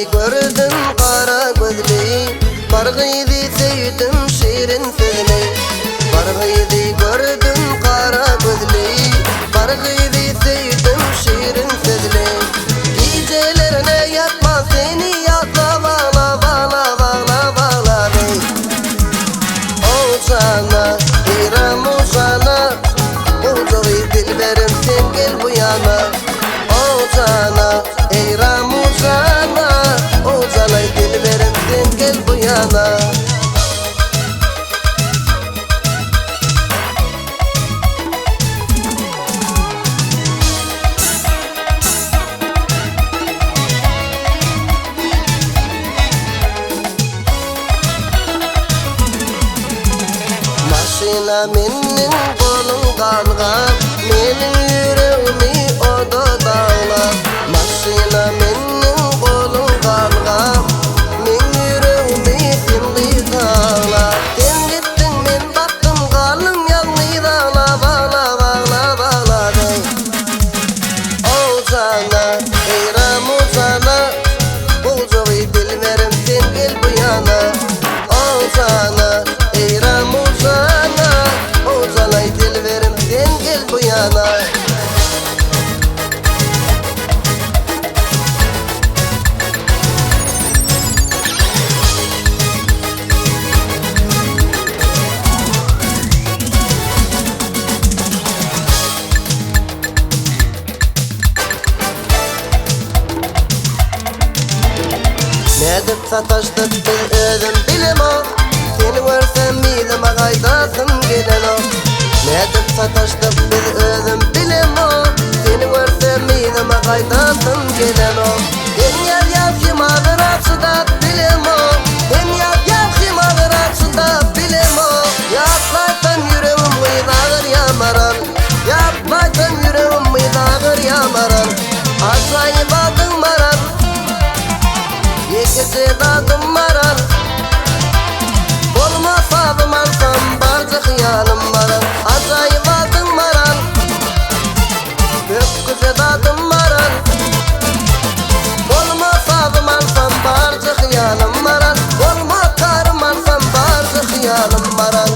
Bargıydı gördüm kara gözlü, bargıydı sevdim şirin sözlü. Bargıydı gördüm kara gözlü, bargıydı sevdim şirin sözlü. Gecelerine yatma seni yakla bağla bağla bağla bağla bey. O sana İrem o sana, ucağı dilberim sen gel bu yana. O sana İrem o sana, ucağı dilberim sen gel bu yana. Maşina menin kolum kalgan, menin yüreğimi o da dağlar. Maşina menin kolum kalgan, menin yüreğimi şimdi dağlar. Sen gittin men baktım kalım yanlı dağla bağla bağla bağla bey. O sana İrem o sana, ucağı dilberim sen gel bu yana. O sana İrem o sana, ucağı dilberim sen gel bu yana. Nedip sataştık biz özüm bilim o, seni görsem midime kaydasım gelen o. Nedip sataştık biz özüm bilim o, seni görsem midime kaydasım gelen o. Hem yar kim ağır açıda bilim o, hem yar kim ağır açıda bilim o. Yapmaysam yüreğim mıydağır yamaran, yapmaysam yüreğim mıydağır yamaran. Aslayı bakın maran, İkisi dadım maran. Olmasa dumansam barcı hıyanım maran. Acayip adım maran, gökküze dadım maran. Olmasa dumansam barcı hıyanım maran. Olma karımansam barcı hıyanım maran.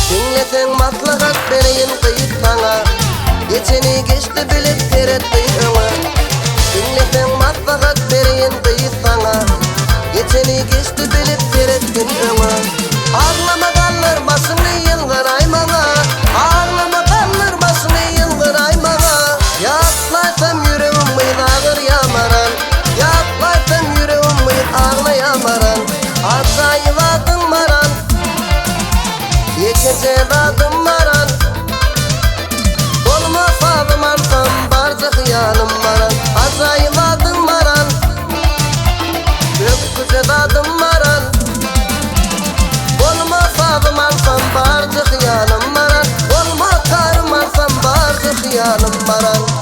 Dinlesen maslahat vereyim kıyıp sana, geçeni geçti bilip seyretmeyi öne. Dinlesen maslahat vereyim kıyıp sana, geçeni geçti bilip seyrettin öne. Ağlama kalır başını yılgır aymana, ağlama kalır başını yılgır aymana. Yaklaysam yüreğim mıydağır yamaran, yaklaysam yüreğim mıyd ağlayamaran. Acayip adım maran, İkisi dadım maran. Olmasa dumansam barcı hıyanım maran. Acayip adım maran, gökküze dadım maran. Olmasa dumansam barcı hıyanım maran. Olma karımansam barcı hıyanım maran.